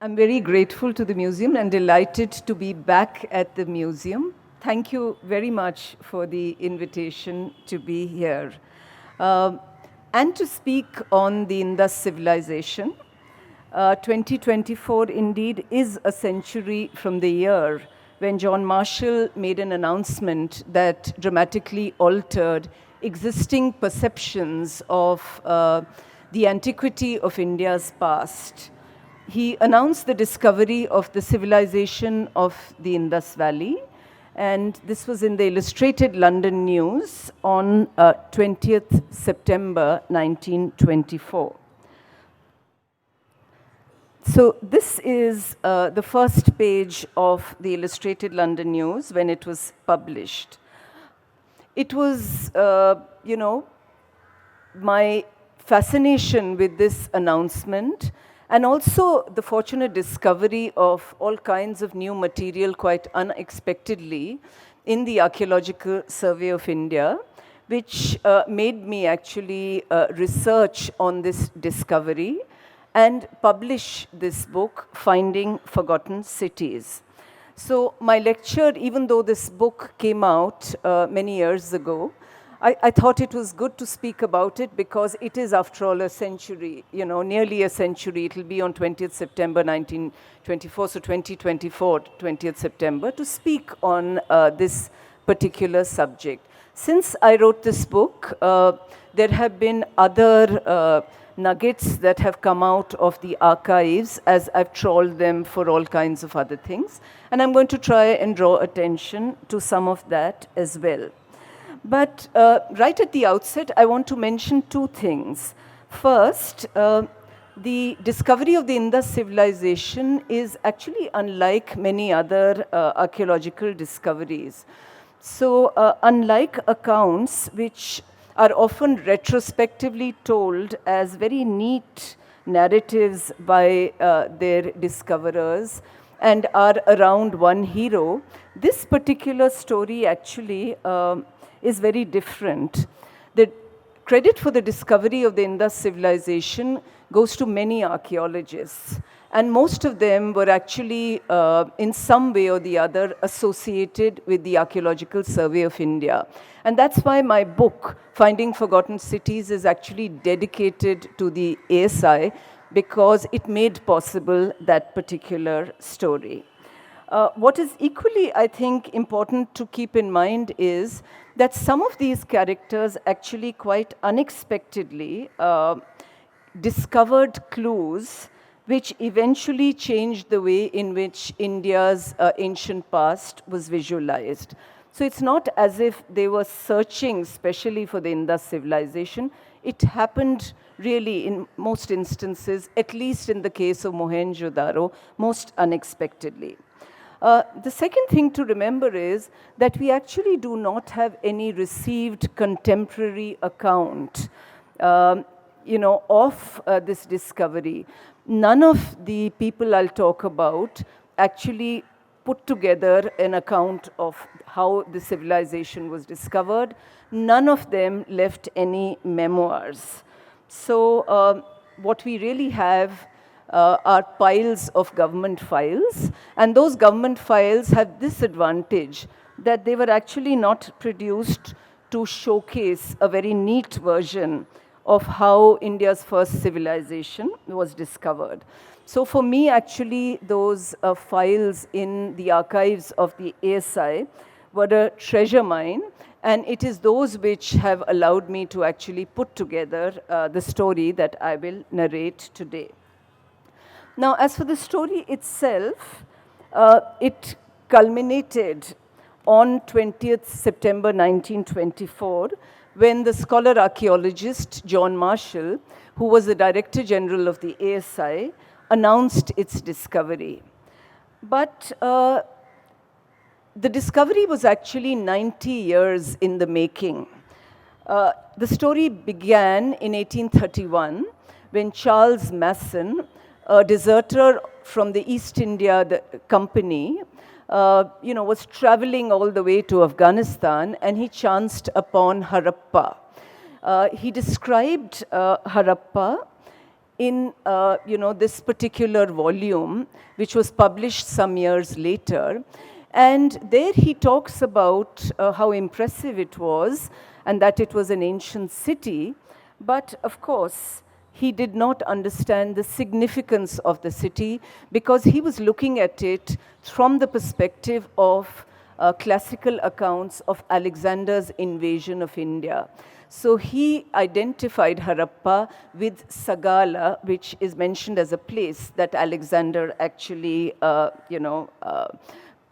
I'm very grateful to the museum and delighted to be back at the museum. Thank you very much for the invitation to be here. And to speak on the Indus civilization. 2024 indeed is a century from the year when John Marshall made an announcement that dramatically altered existing perceptions of the antiquity of India's past. He announced the discovery of the civilization of the Indus Valley, and this was in the Illustrated London News on 20th September 1924. So this is the first page of the Illustrated London News when it was published. It was, my fascination with this announcement, and also the fortunate discovery of all kinds of new material quite unexpectedly in the Archaeological Survey of India, which made me actually research on this discovery and publish this book, Finding Forgotten Cities. So my lecture, even though this book came out many years ago, I thought it was good to speak about it because it is, after all, a century, nearly a century. It will be on 20th September 1924, so 2024, 20th September, to speak on this particular subject. Since I wrote this book, there have been other nuggets that have come out of the archives as I've trawled them for all kinds of other things. And I'm going to try and draw attention to some of that as well. But right at the outset, I want to mention two things. First, the discovery of the Indus civilization is actually unlike many other archaeological discoveries. So unlike accounts which are often retrospectively told as very neat narratives by their discoverers and are around one hero, this particular story actually is very different. The credit for the discovery of the Indus civilization goes to many archaeologists, and most of them were actually in some way or the other associated with the Archaeological Survey of India. And that's why my book, Finding Forgotten Cities, is actually dedicated to the ASI, because it made possible that particular story. What is equally, I think, important to keep in mind is that some of these characters actually quite unexpectedly discovered clues which eventually changed the way in which India's ancient past was visualized. So it's not as if they were searching specially for the Indus civilization. It happened really in most instances, at least in the case of Mohenjodaro, most unexpectedly. The second thing to remember is that we actually do not have any received contemporary account of this discovery. None of the people I'll talk about actually put together an account of how the civilization was discovered. None of them left any memoirs. So what we really have are piles of government files, and those government files have this advantage that they were actually not produced to showcase a very neat version of how India's first civilization was discovered. So for me, actually, those files in the archives of the ASI were a treasure mine, and it is those which have allowed me to actually put together the story that I will narrate today. Now, as for the story itself, it culminated on 20th September 1924, when the scholar archaeologist John Marshall, who was the Director General of the ASI, announced its discovery. But the discovery was actually 90 years in the making. The story began in 1831, when Charles Masson, a deserter from the East India Company, was traveling all the way to Afghanistan, and he chanced upon Harappa. He described Harappa in this particular volume, which was published some years later. And there he talks about how impressive it was and that it was an ancient city. But of course, he did not understand the significance of the city because he was looking at it from the perspective of classical accounts of Alexander's invasion of India. So he identified Harappa with Sagala, which is mentioned as a place that Alexander actually,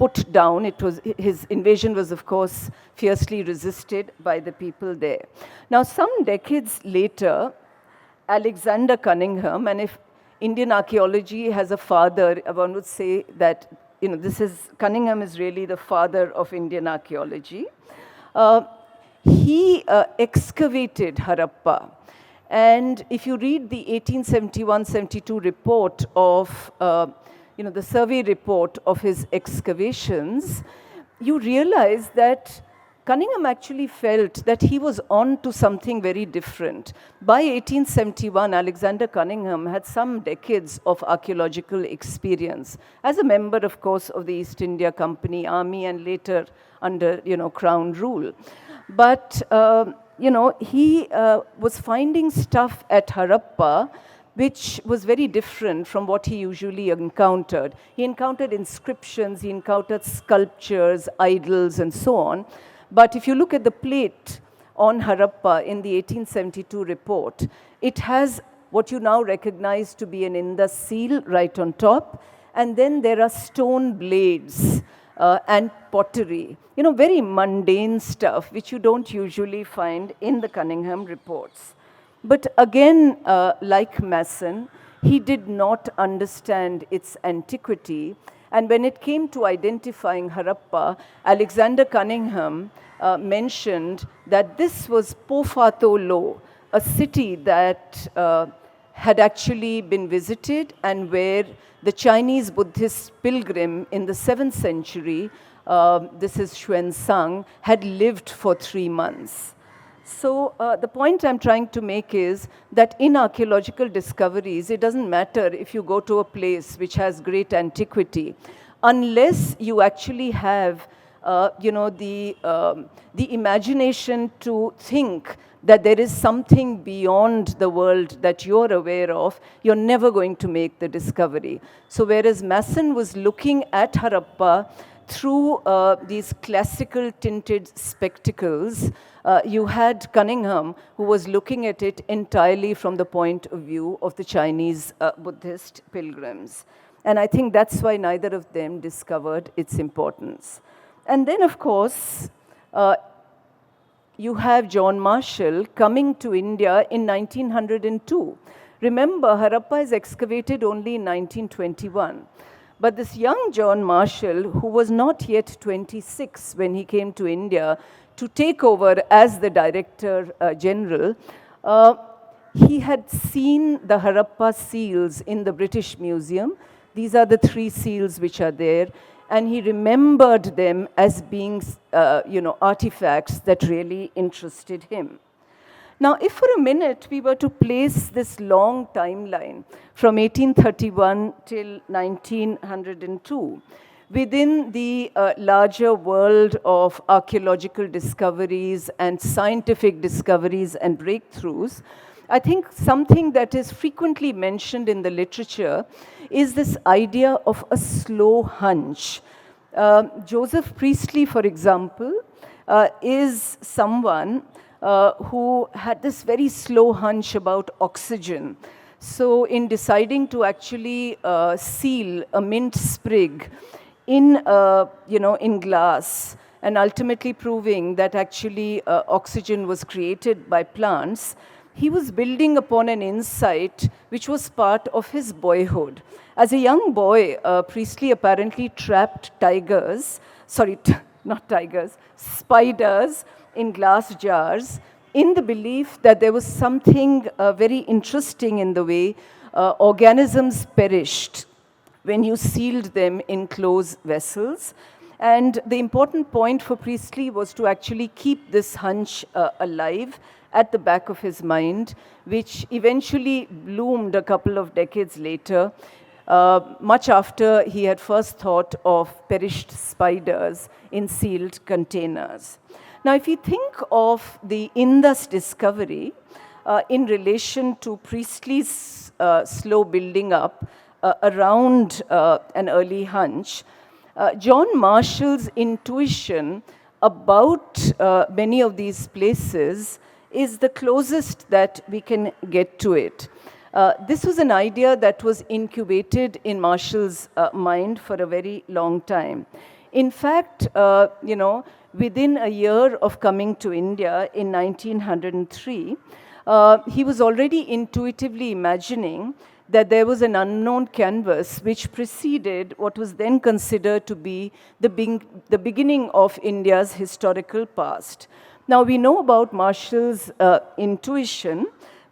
put down. It was, his invasion was, of course, fiercely resisted by the people there. Now, some decades later, Alexander Cunningham, and if Indian archaeology has a father, one would say that Cunningham is really the father of Indian archaeology. He excavated Harappa. And if you read the 1871-72 report of, the survey report of his excavations, you realize that Cunningham actually felt that he was on to something very different. By 1871, Alexander Cunningham had some decades of archaeological experience as a member, of course, of the East India Company Army and later under, Crown rule. But, he was finding stuff at Harappa which was very different from what he usually encountered. He encountered inscriptions, he encountered sculptures, idols, and so on. But if you look at the plate on Harappa in the 1872 report, it has what you now recognize to be an Indus seal right on top, and then there are stone blades and pottery, very mundane stuff which you don't usually find in the Cunningham reports. But again, like Masson, he did not understand its antiquity. And when it came to identifying Harappa, Alexander Cunningham mentioned that this was Pofatolo, a city that had actually been visited and where the Chinese Buddhist pilgrim in the 7th century, this is Xuanzang, had lived for 3 months. So the point I'm trying to make is that in archaeological discoveries, it doesn't matter if you go to a place which has great antiquity, unless you actually have, the imagination to think that there is something beyond the world that you're aware of, you're never going to make the discovery. So whereas Masson was looking at Harappa through these classical tinted spectacles, you had Cunningham, who was looking at it entirely from the point of view of the Chinese Buddhist pilgrims. And I think that's why neither of them discovered its importance. And then, of course, you have John Marshall coming to India in 1902. Remember, Harappa is excavated only in 1921. But this young John Marshall, who was not yet 26 when he came to India to take over as the Director General, he had seen the Harappa seals in the British Museum. These are the 3 seals which are there. And he remembered them as being, artifacts that really interested him. Now, if for a minute we were to place this long timeline from 1831 till 1902 within the larger world of archaeological discoveries and scientific discoveries and breakthroughs, I think something that is frequently mentioned in the literature is this idea of a slow hunch. Joseph Priestley, for example, is someone who had this very slow hunch about oxygen. So in deciding to actually seal a mint sprig in glass, and ultimately proving that actually oxygen was created by plants, he was building upon an insight which was part of his boyhood. As a young boy, Priestley apparently trapped spiders in glass jars in the belief that there was something very interesting in the way organisms perished when you sealed them in closed vessels. And the important point for Priestley was to actually keep this hunch alive at the back of his mind, which eventually bloomed a couple of decades later, much after he had first thought of perished spiders in sealed containers. Now, if you think of the Indus discovery in relation to Priestley's slow building up around an early hunch, John Marshall's intuition about many of these places is the closest that we can get to it. This was an idea that was incubated in Marshall's mind for a very long time. In fact, within a year of coming to India in 1903, he was already intuitively imagining that there was an unknown canvas which preceded what was then considered to be the beginning of India's historical past. Now, we know about Marshall's intuition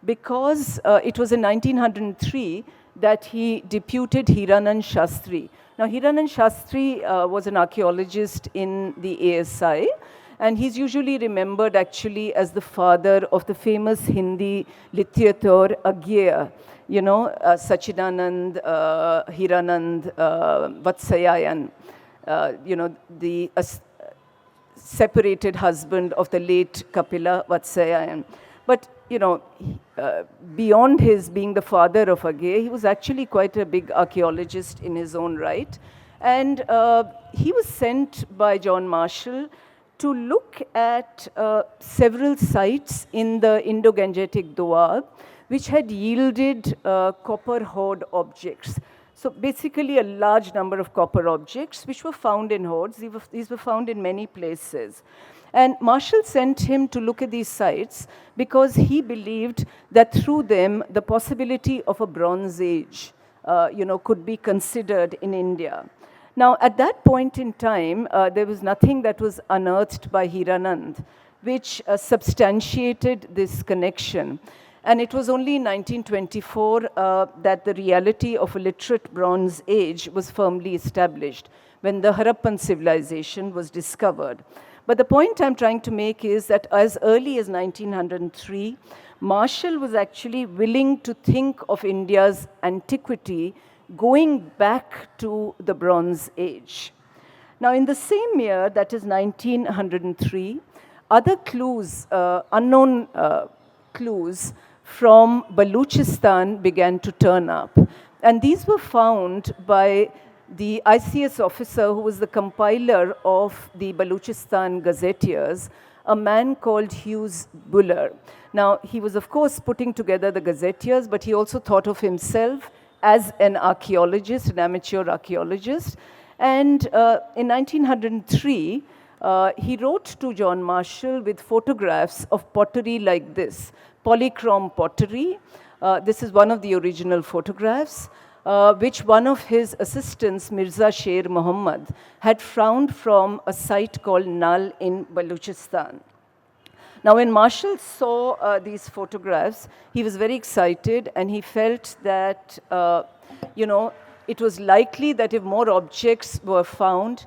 because it was in 1903 that he deputed Hiranand Shastri. Now, Hiranand Shastri was an archaeologist in the ASI, and he's usually remembered actually as the father of the famous Hindi literature Agya, Sachidanand, Hiranand, Vatsayayan, the separated husband of the late Kapila Vatsayayan. But, beyond his being the father of Agya, he was actually quite a big archaeologist in his own right. And he was sent by John Marshall to look at several sites in the Indo-Gangetic Doab, which had yielded copper hoard objects. So basically a large number of copper objects which were found in hoards. These were found in many places. And Marshall sent him to look at these sites because he believed that through them the possibility of a Bronze Age could be considered in India. Now, at that point in time, there was nothing that was unearthed by Hiranand which substantiated this connection. And it was only in 1924 that the reality of a literate Bronze Age was firmly established, when the Harappan civilization was discovered. But the point I'm trying to make is that as early as 1903, Marshall was actually willing to think of India's antiquity going back to the Bronze Age. Now, in the same year, that is 1903, other clues, unknown clues from Baluchistan began to turn up. And these were found by the ICS officer who was the compiler of the Baluchistan gazetteers, a man called Hughes Buller. Now, he was, of course, putting together the gazetteers, but he also thought of himself as an archaeologist, an amateur archaeologist. And in 1903, he wrote to John Marshall with photographs of pottery like this, polychrome pottery. This is one of the original photographs, which one of his assistants, Mirza Sher Muhammad, had found from a site called Nal in Baluchistan. Now, when Marshall saw these photographs, he was very excited, and he felt that, it was likely that if more objects were found,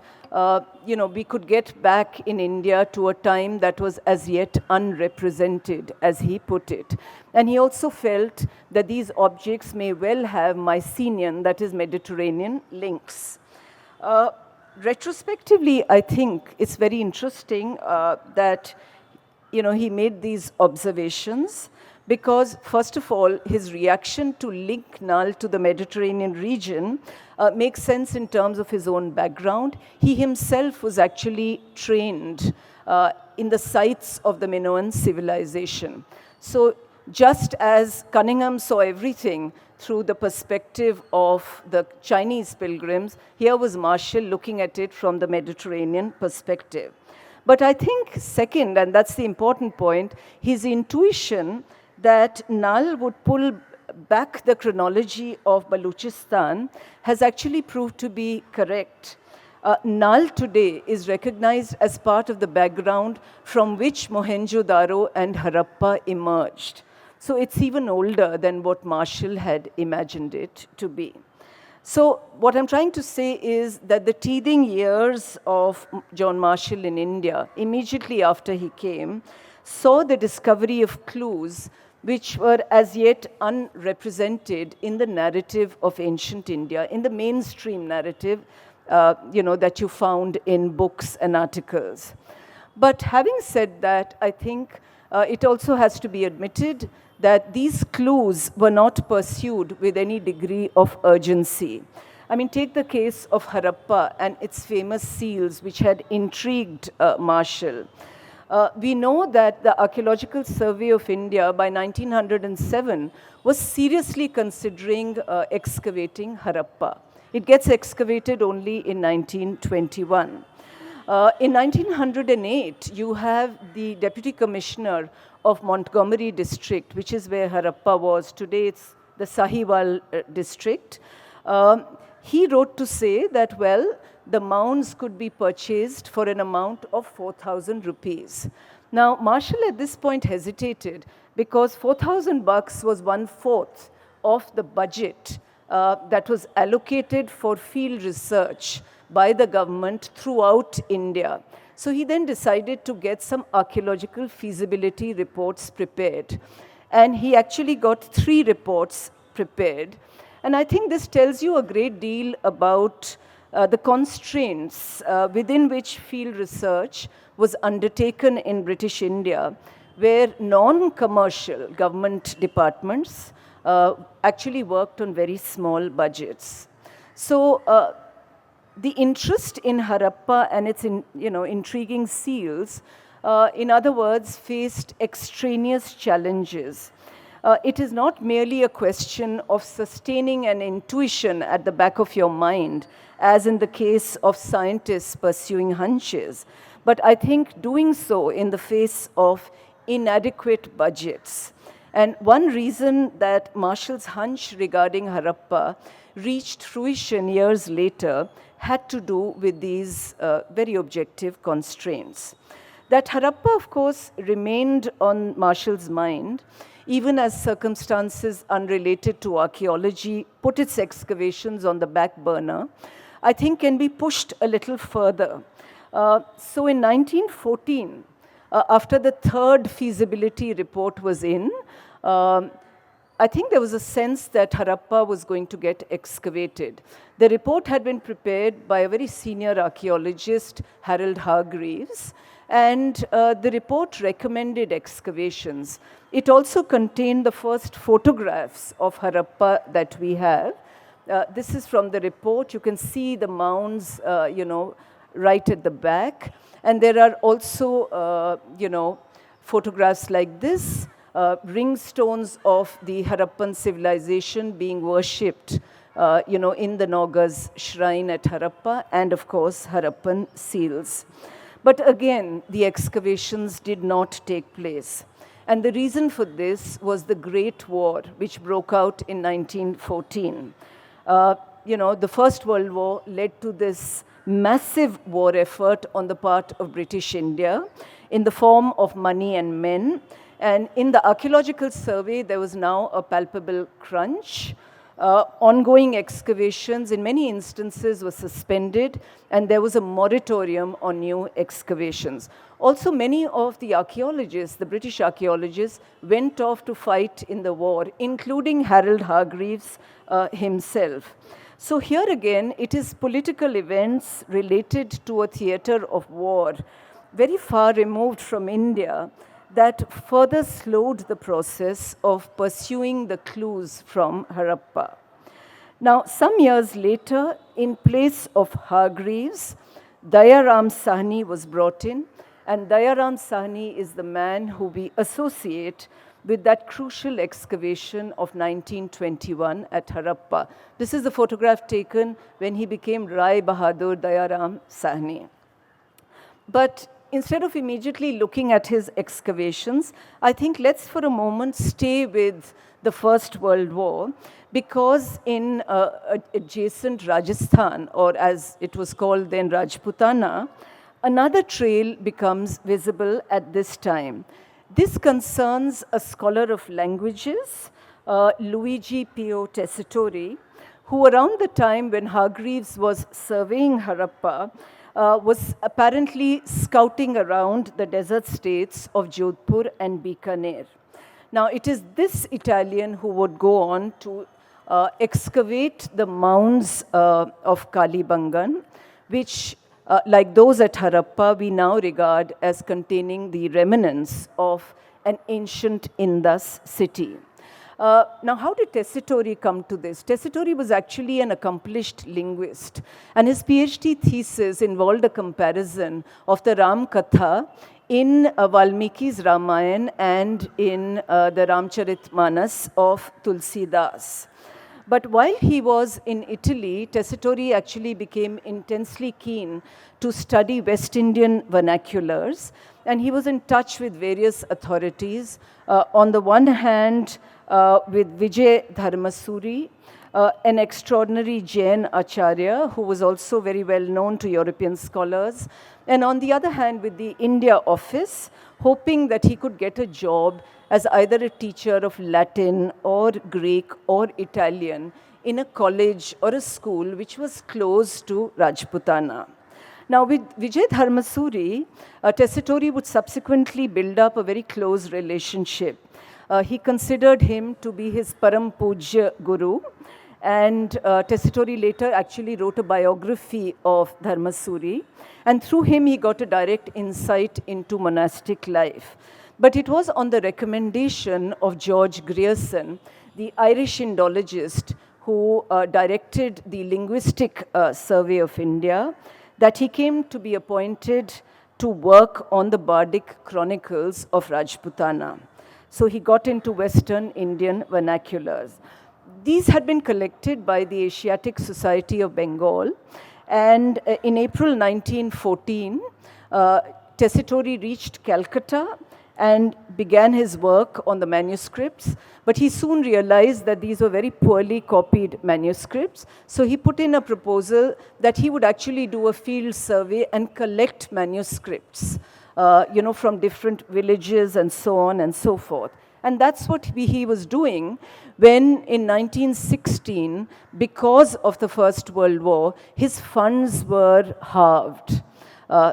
we could get back in India to a time that was as yet unrepresented, as he put it. And he also felt that these objects may well have Mycenaean, that is Mediterranean, links. Retrospectively, I think it's very interesting that he made these observations because, first of all, his reaction to link Nal to the Mediterranean region makes sense in terms of his own background. He himself was actually trained in the sites of the Minoan civilization. So just as Cunningham saw everything through the perspective of the Chinese pilgrims, here was Marshall looking at it from the Mediterranean perspective. But I think second, and that's the important point, his intuition that Nal would pull back the chronology of Baluchistan has actually proved to be correct. Nal today is recognized as part of the background from which Mohenjodaro and Harappa emerged. So it's even older than what Marshall had imagined it to be. So what I'm trying to say is that the teething years of John Marshall in India, immediately after he came, saw the discovery of clues which were as yet unrepresented in the narrative of ancient India, in the mainstream narrative, that you found in books and articles. But having said that, I think it also has to be admitted that these clues were not pursued with any degree of urgency. I mean, take the case of Harappa and its famous seals, which had intrigued Marshall. We know that the Archaeological Survey of India by 1907 was seriously considering excavating Harappa. It gets excavated only in 1921. In 1908, you have the Deputy Commissioner of Montgomery District, which is where Harappa was. Today it's the Sahiwal district. He wrote to say that, well, the mounds could be purchased for an amount of 4,000 rupees. Now, Marshall at this point hesitated because 4,000 bucks was 1/4 of the budget that was allocated for field research by the government throughout India. So he then decided to get some archaeological feasibility reports prepared. And he actually got 3 reports prepared. And I think this tells you a great deal about the constraints within which field research was undertaken in British India, where non-commercial government departments actually worked on very small budgets. So the interest in Harappa and its intriguing seals, in other words, faced extraneous challenges. It is not merely a question of sustaining an intuition at the back of your mind, as in the case of scientists pursuing hunches, but I think doing so in the face of inadequate budgets. And one reason that Marshall's hunch regarding Harappa reached fruition years later had to do with these very objective constraints. That Harappa, of course, remained on Marshall's mind, even as circumstances unrelated to archaeology put its excavations on the back burner, I think can be pushed a little further. So in 1914, after the 3rd feasibility report was in, I think there was a sense that Harappa was going to get excavated. The report had been prepared by a very senior archaeologist, Harold Hargreaves, and the report recommended excavations. It also contained the first photographs of Harappa that we have. This is from the report. You can see the mounds, right at the back. And there are also, photographs like this, ring stones of the Harappan civilization being worshipped, in the Naga's shrine at Harappa, and of course, Harappan seals. But again, the excavations did not take place. And the reason for this was the Great War, which broke out in 1914. The First World War led to this massive war effort on the part of British India in the form of money and men. And in the Archaeological Survey, there was now a palpable crunch. Ongoing excavations, in many instances, were suspended, and there was a moratorium on new excavations. Also, many of the archaeologists, the British archaeologists, went off to fight in the war, including Harold Hargreaves himself. So here again, it is political events related to a theatre of war, very far removed from India, that further slowed the process of pursuing the clues from Harappa. Now, some years later, in place of Hargreaves, Dayaram Sahni was brought in, and Dayaram Sahni is the man who we associate with that crucial excavation of 1921 at Harappa. This is the photograph taken when he became Rai Bahadur Dayaram Sahni. But instead of immediately looking at his excavations, I think let's for a moment stay with the First World War, because in adjacent Rajasthan, or as it was called then Rajputana, another trail becomes visible at this time. This concerns a scholar of languages, Luigi Pio Tessitore, who around the time when Hargreaves was surveying Harappa, was apparently scouting around the desert states of Jodhpur and Bikaner. Now, it is this Italian who would go on to excavate the mounds of Kalibangan, which, like those at Harappa, we now regard as containing the remnants of an ancient Indus city. Now, how did Tessitori come to this? Tessitori was actually an accomplished linguist, and his PhD thesis involved a comparison of the Ram Katha in Valmiki's Ramayana and in the Ramcharitmanas of Tulsidas. But while he was in Italy, Tessitori actually became intensely keen to study West Indian vernaculars, and he was in touch with various authorities. On the one hand, with Vijay Dharmasuri, an extraordinary Jain Acharya who was also very well known to European scholars, and on the other hand, with the India office, hoping that he could get a job as either a teacher of Latin or Greek or Italian in a college or a school which was close to Rajputana. Now, with Vijay Dharmasuri, Tessitori would subsequently build up a very close relationship. He considered him to be his Param Pujya Guru, and Tessitori later actually wrote a biography of Dharmasuri, and through him he got a direct insight into monastic life. But it was on the recommendation of George Grierson, the Irish Indologist who directed the Linguistic Survey of India, that he came to be appointed to work on the Bardic Chronicles of Rajputana. So he got into Western Indian vernaculars. These had been collected by the Asiatic Society of Bengal, and in April 1914, Tessitori reached Calcutta and began his work on the manuscripts, but he soon realized that these were very poorly copied manuscripts, so he put in a proposal that he would actually do a field survey and collect manuscripts, from different villages and so on and so forth. And that's what he was doing when in 1916, because of the First World War, his funds were halved.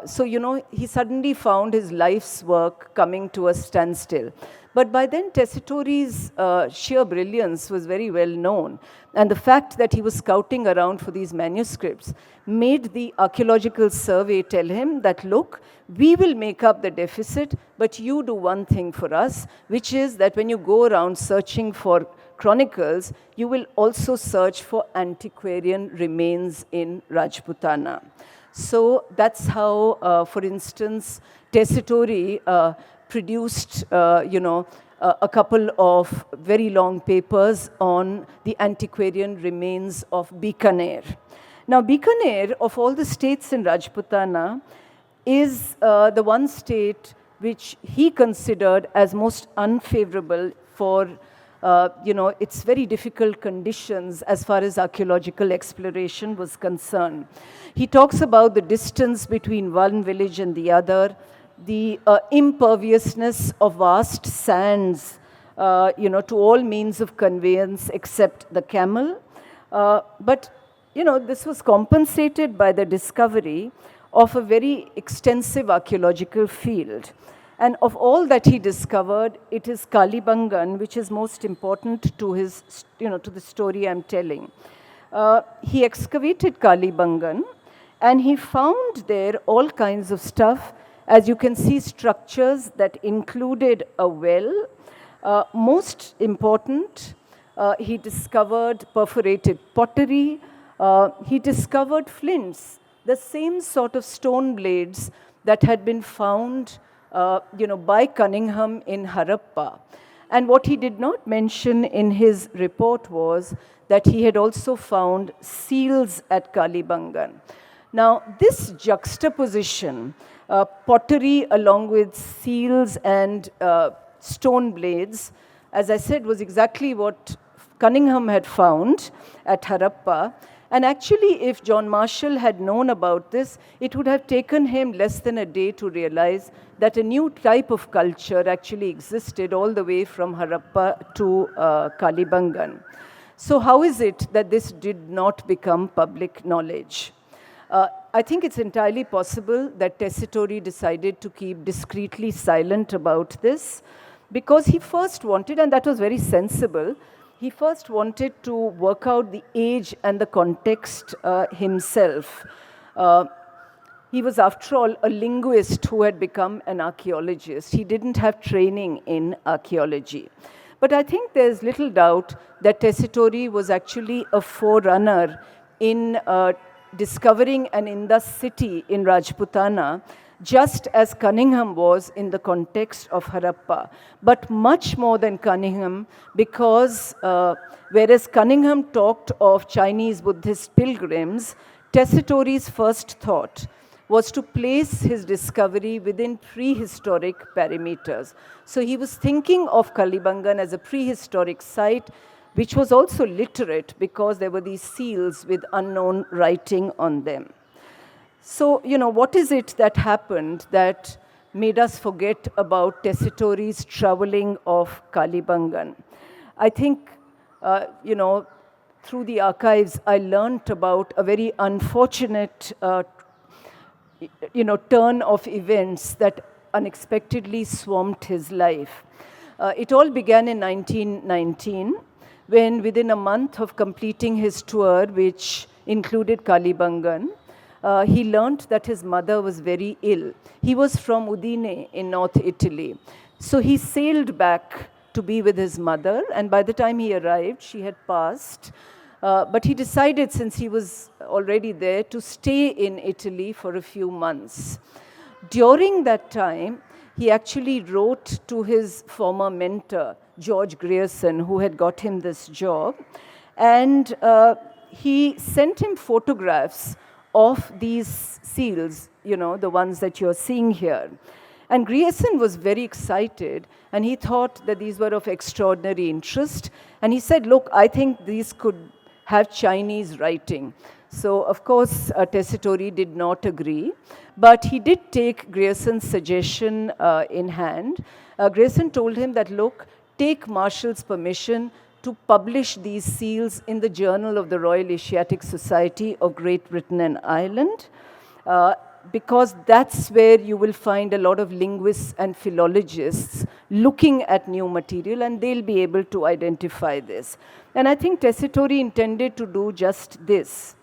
So, he suddenly found his life's work coming to a standstill. But by then, Tessitori's sheer brilliance was very well known. And the fact that he was scouting around for these manuscripts made the Archaeological Survey tell him that, look, we will make up the deficit, but you do one thing for us, which is that when you go around searching for chronicles, you will also search for antiquarian remains in Rajputana. So that's how, for instance, Tessitori produced, a couple of very long papers on the antiquarian remains of Bikaner. Now, Bikaner, of all the states in Rajputana, is the one state which he considered as most unfavorable for its very difficult conditions as far as archaeological exploration was concerned. He talks about the distance between one village and the other, the imperviousness of vast sands, to all means of conveyance except the camel. But this was compensated by the discovery of a very extensive archaeological field. And of all that he discovered, it is Kalibangan which is most important to his, to the story I'm telling. He excavated Kalibangan, and he found there all kinds of stuff. As you can see, structures that included a well. Most important, he discovered perforated pottery. He discovered flints, the same sort of stone blades that had been found by Cunningham in Harappa. And what he did not mention in his report was that he had also found seals at Kalibangan. Now, this juxtaposition, pottery along with seals and stone blades, as I said, was exactly what Cunningham had found at Harappa. And actually, if John Marshall had known about this, it would have taken him less than a day to realize that a new type of culture actually existed all the way from Harappa to Kalibangan. So how is it that this did not become public knowledge? I think it's entirely possible that Tessitore decided to keep discreetly silent about this because he first wanted, and that was very sensible, he first wanted to work out the age and the context himself. He was, after all, a linguist who had become an archaeologist. He didn't have training in archaeology. But I think there's little doubt that Tessitore was actually a forerunner in discovering an Indus city in Rajputana, just as Cunningham was in the context of Harappa. But much more than Cunningham, because whereas Cunningham talked of Chinese Buddhist pilgrims, Tessitore's first thought was to place his discovery within prehistoric parameters. So he was thinking of Kalibangan as a prehistoric site, which was also literate because there were these seals with unknown writing on them. So, what is it that happened that made us forget about Tessitore's traveling of Kalibangan? I think, through the archives, I learned about a very unfortunate turn of events that unexpectedly swamped his life. It all began in 1919, when within a month of completing his tour, which included Kalibangan, he learnt that his mother was very ill. He was from Udine in North Italy. So he sailed back to be with his mother, and by the time he arrived, she had passed. But he decided, since he was already there, to stay in Italy for a few months. During that time, he actually wrote to his former mentor, George Grierson, who had got him this job, and he sent him photographs of these seals, the ones that you're seeing here. And Grierson was very excited, and he thought that these were of extraordinary interest. And he said, look, I think these could have Chinese writing. So, of course, Tessitore did not agree, but he did take Grierson's suggestion in hand. Grierson told him that, look, take Marshall's permission to publish these seals in the Journal of the Royal Asiatic Society of Great Britain and Ireland, because that's where you will find a lot of linguists and philologists looking at new material, and they'll be able to identify this. And I think Tessitore intended to do just this.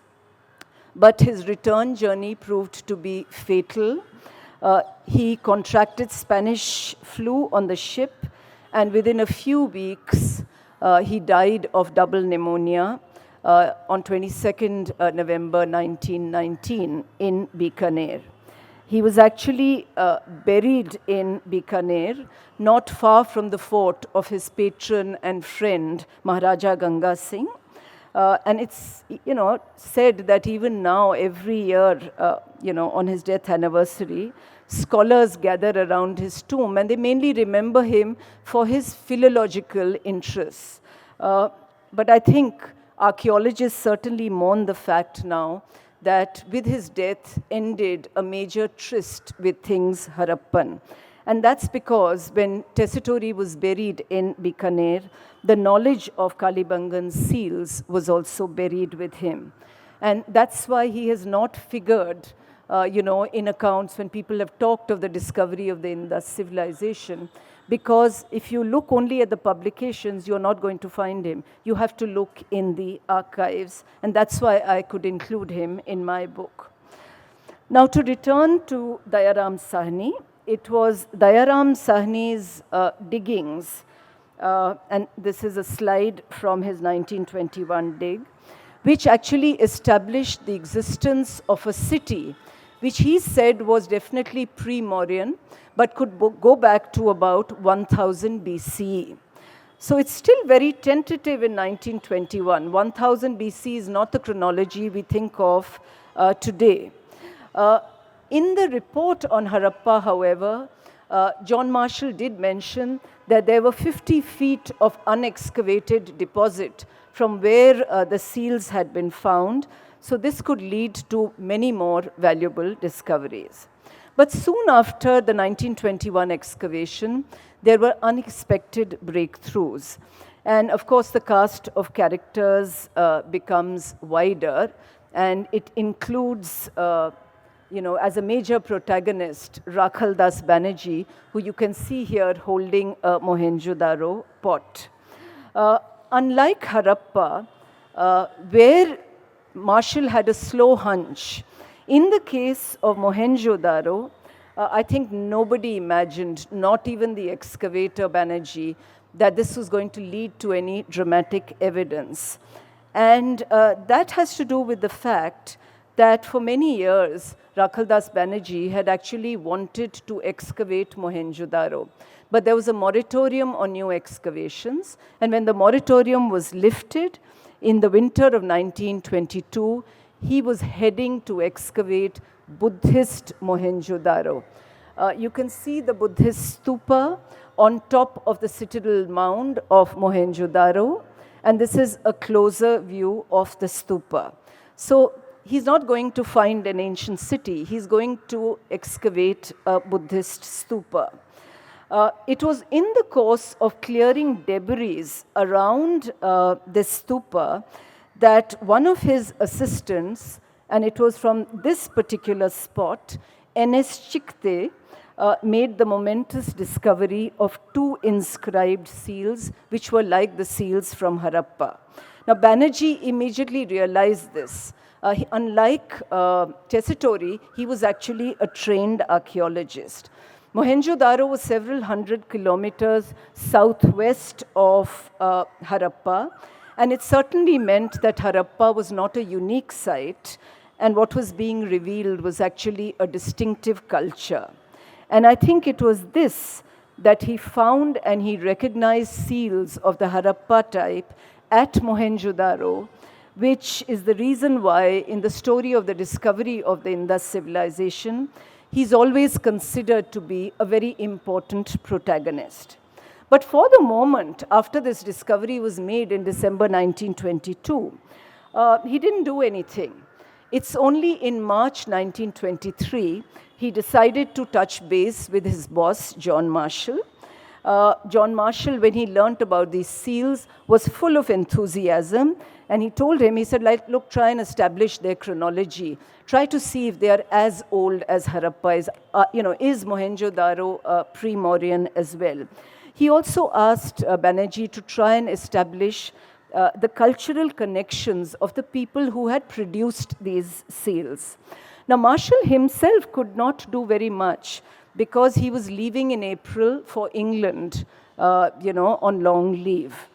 But his return journey proved to be fatal. He contracted Spanish flu on the ship, and within a few weeks, he died of double pneumonia on 22nd November 1919 in Bikaner. He was actually buried in Bikaner, not far from the fort of his patron and friend, Maharaja Ganga Singh. And it's, said that even now, every year, on his death anniversary, scholars gather around his tomb, and they mainly remember him for his philological interests. But I think archaeologists certainly mourn the fact now that with his death ended a major tryst with things Harappan. And that's because when Tessitore was buried in Bikaner, the knowledge of Kalibangan's seals was also buried with him. And that's why he has not figured, in accounts when people have talked of the discovery of the Indus civilization, because if you look only at the publications, you're not going to find him. You have to look in the archives, and that's why I could include him in my book. Now, to return to Dayaram Sahni, it was Dayaram Sahni's diggings, and this is a slide from his 1921 dig, which actually established the existence of a city, which he said was definitely pre-Mauryan, but could go back to about 1000 BCE. So it's still very tentative in 1921. 1000 BC is not the chronology we think of today. In the report on Harappa, however, John Marshall did mention that there were 50 feet of unexcavated deposit from where the seals had been found. So this could lead to many more valuable discoveries. But soon after the 1921 excavation, there were unexpected breakthroughs. And of course, the cast of characters becomes wider, and it includes, as a major protagonist, Rakhal Das Banerjee, who you can see here holding a Mohenjo-daro pot. Unlike Harappa, where Marshall had a slow hunch, in the case of Mohenjo-daro, I think nobody imagined, not even the excavator Banerjee, that this was going to lead to any dramatic evidence. And that has to do with the fact that for many years, Rakhal Das Banerjee had actually wanted to excavate Mohenjo-daro. But there was a moratorium on new excavations, and when the moratorium was lifted in the winter of 1922, he was heading to excavate Buddhist Mohenjo-daro. You can see the Buddhist stupa on top of the citadel mound of Mohenjo-daro, and this is a closer view of the stupa. So he's not going to find an ancient city, he's going to excavate a Buddhist stupa. It was in the course of clearing debris around this stupa that one of his assistants, and it was from this particular spot, N.S. Chikte, made the momentous discovery of 2 inscribed seals, which were like the seals from Harappa. Now, Banerjee immediately realized this. Unlike Tessitore, he was actually a trained archaeologist. Mohenjo-daro was several hundred kilometers southwest of Harappa, and it certainly meant that Harappa was not a unique site, and what was being revealed was actually a distinctive culture. And I think it was this that he found, and he recognized seals of the Harappa type at Mohenjo-daro, which is the reason why in the story of the discovery of the Indus civilization, he's always considered to be a very important protagonist. But for the moment, after this discovery was made in December 1922, he didn't do anything. It's only in March 1923, he decided to touch base with his boss, John Marshall. John Marshall, when he learnt about these seals, was full of enthusiasm, and he told him, he said, like, look, try and establish their chronology. Try to see if they are as old as Harappa is. Is Mohenjo-daro pre-Mauryan as well? He also asked Banerjee to try and establish the cultural connections of the people who had produced these seals. Now, Marshall himself could not do very much because he was leaving in April for England, on long leave.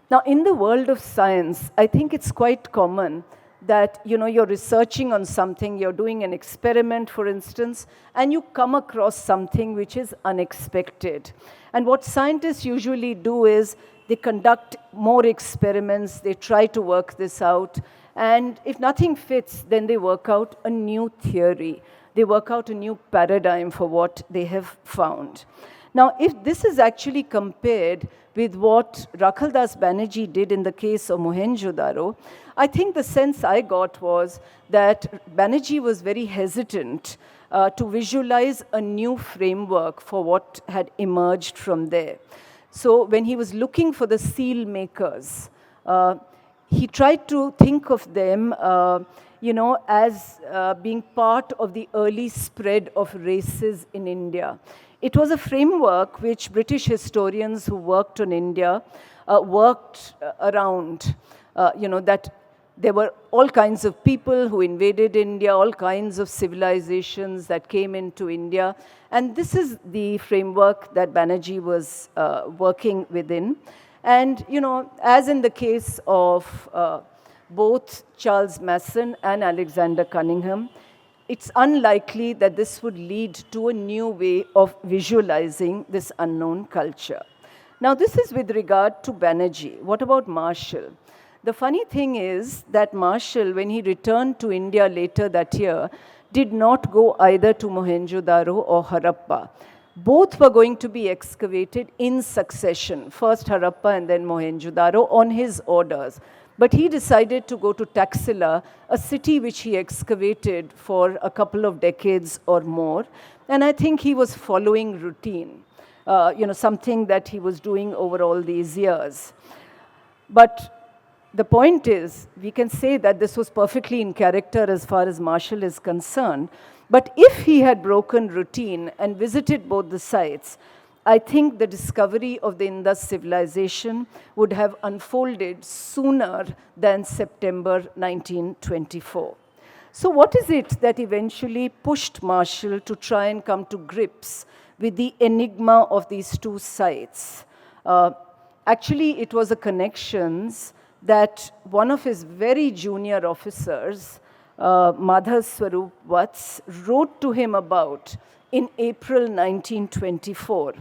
Now, in the world of science, I think it's quite common that, you're researching on something, you're doing an experiment, for instance, and you come across something which is unexpected. And what scientists usually do is they conduct more experiments, they try to work this out, and if nothing fits, then they work out a new theory. They work out a new paradigm for what they have found. Now, if this is actually compared with what Rakhal Das Banerjee did in the case of Mohenjo-daro, I think the sense I got was that Banerjee was very hesitant to visualize a new framework for what had emerged from there. So when he was looking for the seal makers, he tried to think of them as being part of the early spread of races in India. It was a framework which British historians who worked on India worked around, that there were all kinds of people who invaded India, all kinds of civilizations that came into India. And this is the framework that Banerjee was working within. And, as in the case of both Charles Masson and Alexander Cunningham, it's unlikely that this would lead to a new way of visualizing this unknown culture. Now, this is with regard to Banerjee. What about Marshall? The funny thing is that Marshall, when he returned to India later that year, did not go either to Mohenjo-daro or Harappa. Both were going to be excavated in succession, first Harappa and then Mohenjo-daro, on his orders. But he decided to go to Taxila, a city which he excavated for a couple of decades or more. And I think he was following routine. something that he was doing over all these years. But the point is, we can say that this was perfectly in character as far as Marshall is concerned. But if he had broken routine and visited both the sites, I think the discovery of the Indus civilization would have unfolded sooner than September 1924. So what is it that eventually pushed Marshall to try and come to grips with the enigma of these two sites? Actually, it was a connections that one of his very junior officers, Madhur Swarup Vats, wrote to him about in April 1924.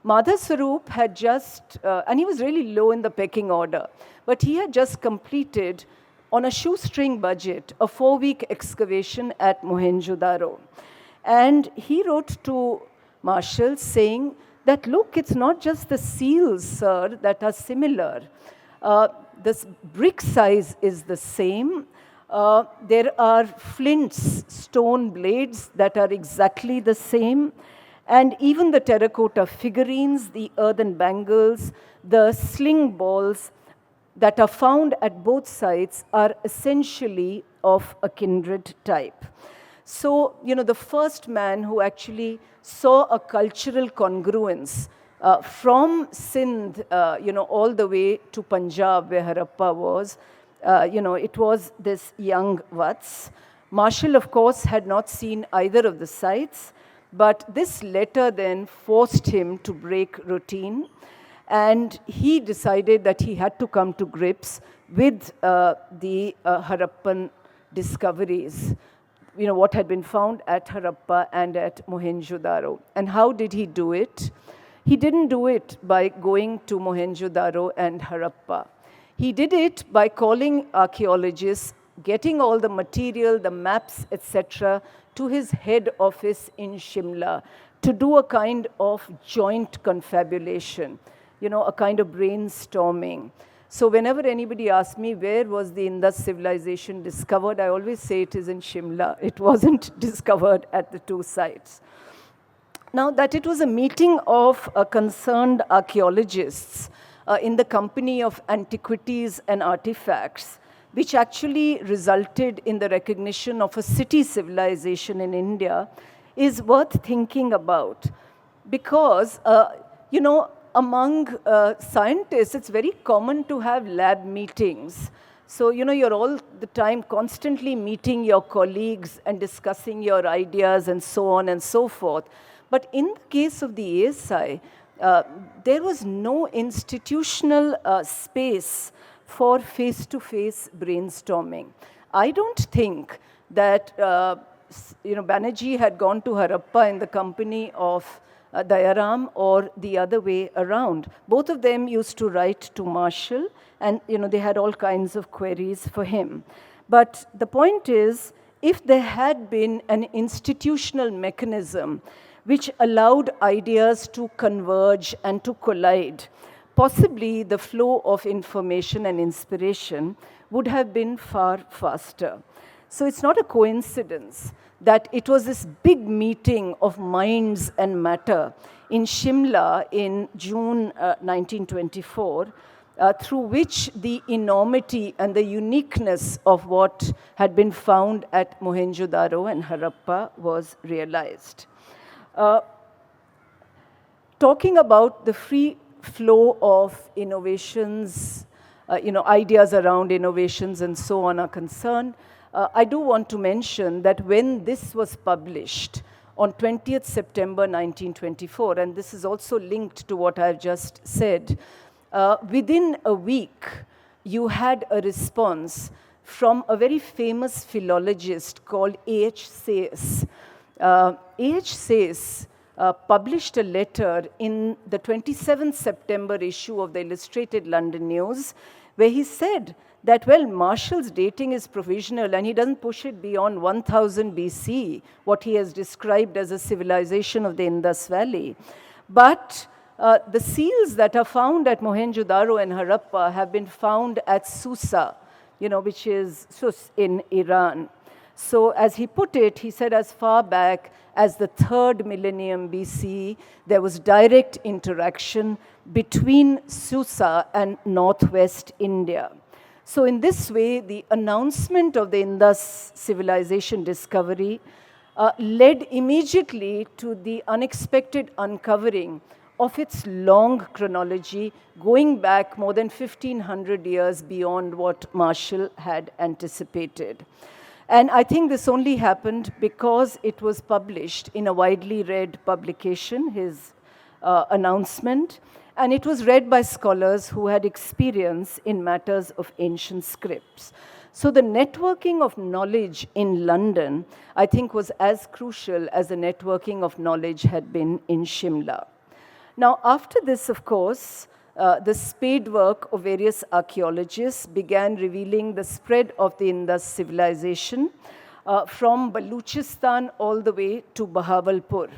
Madhur Swarup had just, and he was really low in the pecking order, but he had just completed, on a shoestring budget, a 4-week excavation at Mohenjodaro. And he wrote to Marshall saying that, look, it's not just the seals, sir, that are similar. The brick size is the same. There are flints, stone blades that are exactly the same. And even the terracotta figurines, the earthen bangles, the sling balls that are found at both sites are essentially of a kindred type. So, the first man who actually saw a cultural congruence from Sindh, all the way to Punjab, where Harappa was, it was this young Vats. Marshall, of course, had not seen either of the sites, but this letter then forced him to break routine, and he decided that he had to come to grips with the Harappan discoveries, what had been found at Harappa and at Mohenjodaro. And how did he do it? He didn't do it by going to Mohenjodaro and Harappa. He did it by calling archaeologists, getting all the material, the maps, etc., to his head office in Shimla to do a kind of joint confabulation, a kind of brainstorming. So whenever anybody asks me where was the Indus civilization discovered, I always say it is in Shimla. It wasn't discovered at the two sites. Now, that it was a meeting of concerned archaeologists in the company of antiquities and artifacts, which actually resulted in the recognition of a city civilization in India, is worth thinking about. Because, among scientists, it's very common to have lab meetings. So, you're all the time constantly meeting your colleagues and discussing your ideas and so on and so forth. But in the case of the ASI, there was no institutional space for face-to-face brainstorming. I don't think that Banerjee had gone to Harappa in the company of Dayaram or the other way around. Both of them used to write to Marshall, and they had all kinds of queries for him. But the point is, if there had been an institutional mechanism which allowed ideas to converge and to collide, possibly the flow of information and inspiration would have been far faster. So it's not a coincidence that it was this big meeting of minds and matter in Shimla in June 1924, through which the enormity and the uniqueness of what had been found at Mohenjodaro and Harappa was realized. Talking about the free flow of innovations, ideas around innovations and so on are concerned, I do want to mention that when this was published on 20th September 1924, and this is also linked to what I've just said, within a week, you had a response from a very famous philologist called A.H. Sayce. A.H. Sayce published a letter in the 27th September issue of the Illustrated London News, where he said that, well, Marshall's dating is provisional and he doesn't push it beyond 1000 BC, what he has described as a civilization of the Indus Valley. But the seals that are found at Mohenjodaro and Harappa have been found at Susa, which is Sus in Iran. So as he put it, he said as far back as the 3rd millennium BC, there was direct interaction between Susa and northwest India. So in this way, the announcement of the Indus civilization discovery led immediately to the unexpected uncovering of its long chronology, going back more than 1500 years beyond what Marshall had anticipated. And I think this only happened because it was published in a widely read publication, his announcement, and it was read by scholars who had experience in matters of ancient scripts. So the networking of knowledge in London, I think, was as crucial as the networking of knowledge had been in Shimla. Now, after this, of course, the spade work of various archaeologists began revealing the spread of the Indus civilization from Baluchistan all the way to Bahawalpur.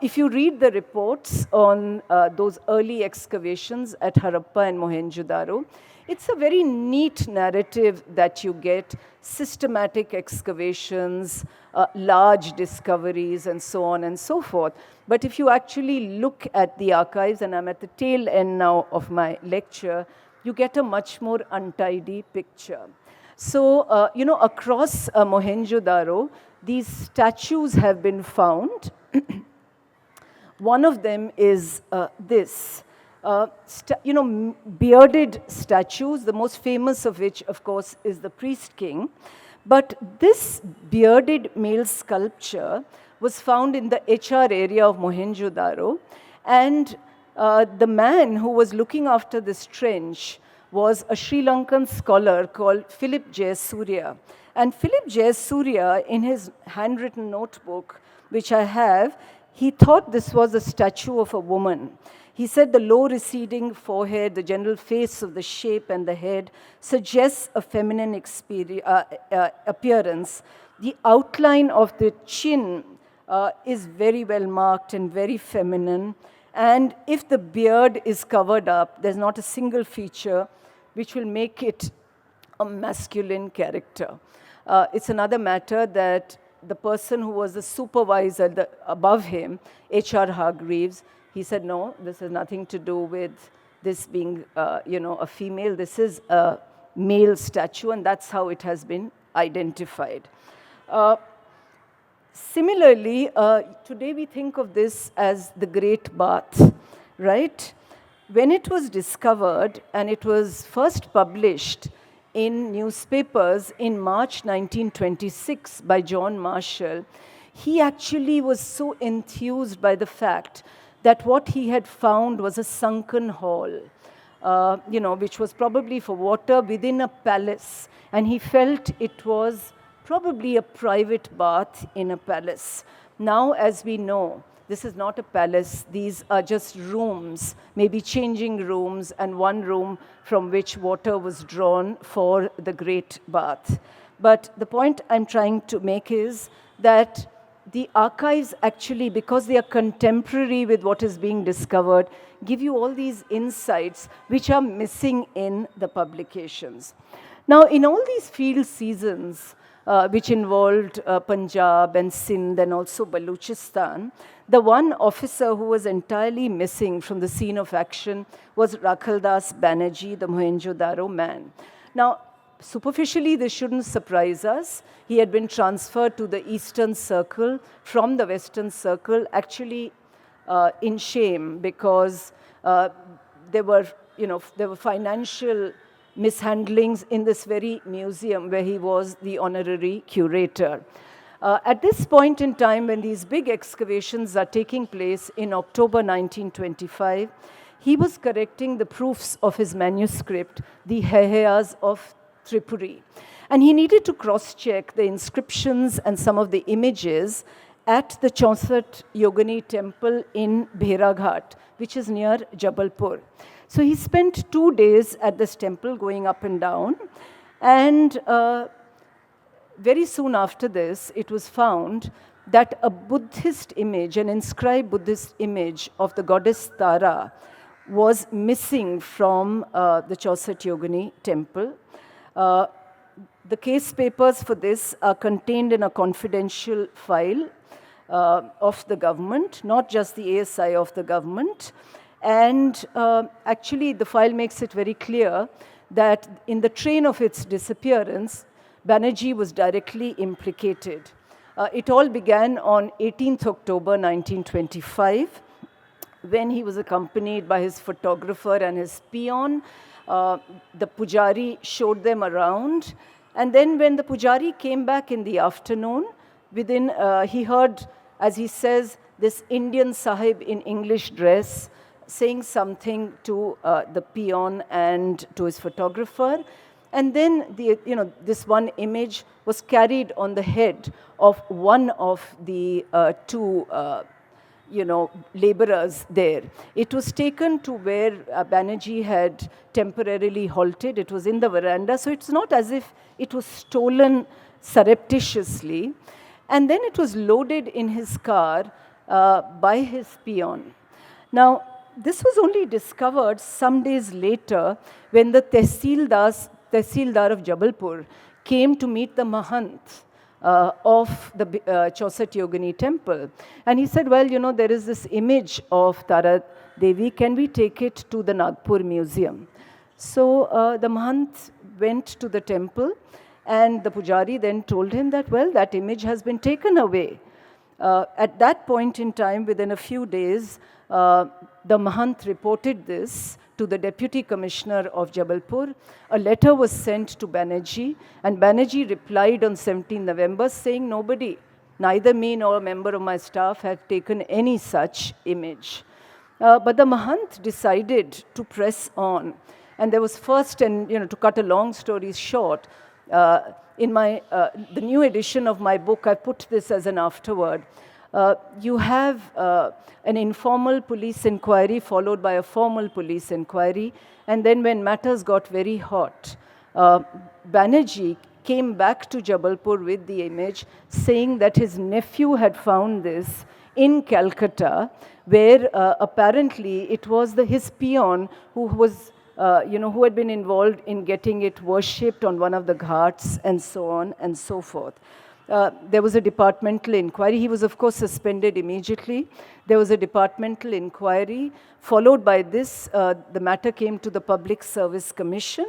If you read the reports on those early excavations at Harappa and Mohenjodaro, it's a very neat narrative that you get: systematic excavations, large discoveries, and so on and so forth. But if you actually look at the archives, and I'm at the tail end now of my lecture, you get a much more untidy picture. So, across Mohenjo-daro, these statues have been found. One of them is this. Bearded statues, the most famous of which, of course, is the priest king. But this bearded male sculpture was found in the HR area of Mohenjo-daro. And the man who was looking after this trench was a Sri Lankan scholar called Philip Jayasuriya. And Philip Jayasuriya, in his handwritten notebook, which I have, he thought this was a statue of a woman. He said the low receding forehead, the general face of the shape and the head suggests a feminine appearance. The outline of the chin is very well marked and very feminine. And if the beard is covered up, there's not a single feature which will make it a masculine character. It's another matter that the person who was the supervisor above him, H.R. Hargreaves, he said, no, this has nothing to do with this being, a female. This is a male statue, and that's how it has been identified. Similarly, today we think of this as the Great Bath, right? When it was discovered, and it was first published in newspapers in March 1926 by John Marshall, he actually was so enthused by the fact that what he had found was a sunken hall, which was probably for water within a palace. And he felt it was probably a private bath in a palace. Now, as we know, this is not a palace. These are just rooms, maybe changing rooms, and one room from which water was drawn for the great bath. But the point I'm trying to make is that the archives actually, because they are contemporary with what is being discovered, give you all these insights which are missing in the publications. Now, in all these field seasons, which involved Punjab and Sindh and also Baluchistan, the one officer who was entirely missing from the scene of action was Rakhaldas Banerjee, the Mohenjo-daro man. Now, superficially, this shouldn't surprise us. He had been transferred to the Eastern Circle from the Western Circle, actually in shame, because there were financial mishandlings in this very museum where he was the honorary curator. At this point in time, when these big excavations are taking place in October 1925, he was correcting the proofs of his manuscript, the Heheyas of Tripuri. And he needed to cross-check the inscriptions and some of the images at the Chaunsat Yogini temple in Bheraghat, which is near Jabalpur. So he spent 2 days at this temple going up and down. And very soon after this, it was found that a Buddhist image, an inscribed Buddhist image of the goddess Tara, was missing from the Chaunsat Yogini temple. The case papers for this are contained in a confidential file. of the government, not just the ASI of the government. And actually, the file makes it very clear that in the train of its disappearance, Banerjee was directly implicated. It all began on 18th October 1925, when he was accompanied by his photographer and his peon. The pujari showed them around. And then when the pujari came back in the afternoon, he heard, as he says, this Indian sahib in English dress saying something to the peon and to his photographer. And then this one image was carried on the head of one of the two laborers there. It was taken to where Banerjee had temporarily halted. It was in the veranda, so it's not as if it was stolen surreptitiously. And then it was loaded in his car by his peon. Now, this was only discovered some days later when the Tehsildar of Jabalpur came to meet the Mahant of the Chauset Yogini temple. And he said, well, there is this image of Tara Devi. Can we take it to the Nagpur Museum? So the Mahant went to the temple, and the Pujari then told him that, well, that image has been taken away. At that point in time, within a few days, the Mahant reported this to the Deputy Commissioner of Jabalpur. A letter was sent to Banerjee, and Banerjee replied on 17 November saying, nobody, neither me nor a member of my staff, have taken any such image. But the Mahant decided to press on. And there was first, and to cut a long story short, in the new edition of my book, I put this as an afterword. You have an informal police inquiry followed by a formal police inquiry. And then when matters got very hot, Banerjee came back to Jabalpur with the image, saying that his nephew had found this in Calcutta, where apparently it was his peon who was who had been involved in getting it worshipped on one of the ghats and so on and so forth. There was a departmental inquiry. He was, of course, suspended immediately. There was a departmental inquiry. Followed by this, the matter came to the Public Service Commission,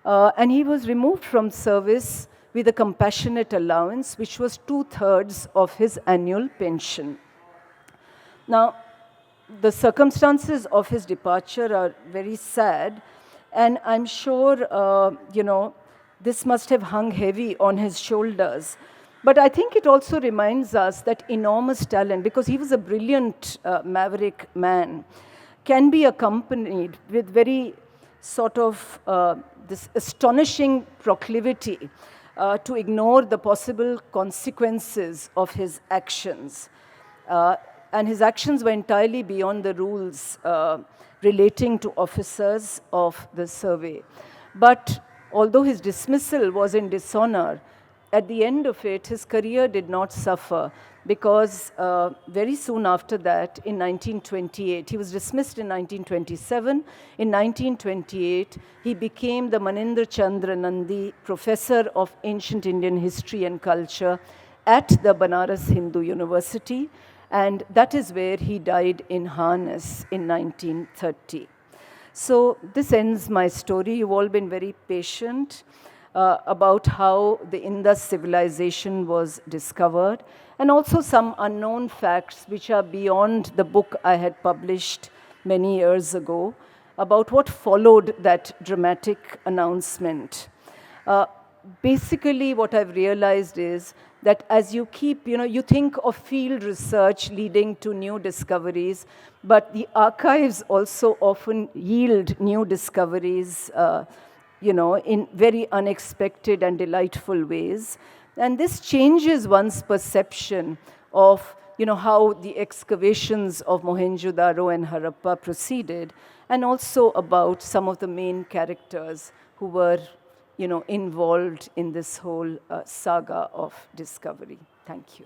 and he was removed from service with a compassionate allowance, which was 2/3 of his annual pension. Now, the circumstances of his departure are very sad, and I'm sure, this must have hung heavy on his shoulders. But I think it also reminds us that enormous talent, because he was a brilliant maverick man, can be accompanied with very sort of this astonishing proclivity to ignore the possible consequences of his actions. And his actions were entirely beyond the rules relating to officers of the survey. But although his dismissal was in dishonor, at the end of it, his career did not suffer, because very soon after that, in 1928, he was dismissed in 1927. In 1928, he became the Manindra Chandra Nandi Professor of Ancient Indian History and Culture at the Banaras Hindu University, and that is where he died in harness in 1930. So this ends my story. You've all been very patient about how the Indus civilization was discovered, and also some unknown facts which are beyond the book I had published many years ago about what followed that dramatic announcement. Basically, what I've realized is that as you keep, you think of field research leading to new discoveries, but the archives also often yield new discoveries, in very unexpected and delightful ways. And this changes one's perception of, how the excavations of Mohenjodaro and Harappa proceeded, and also about some of the main characters who were, involved in this whole saga of discovery. Thank you.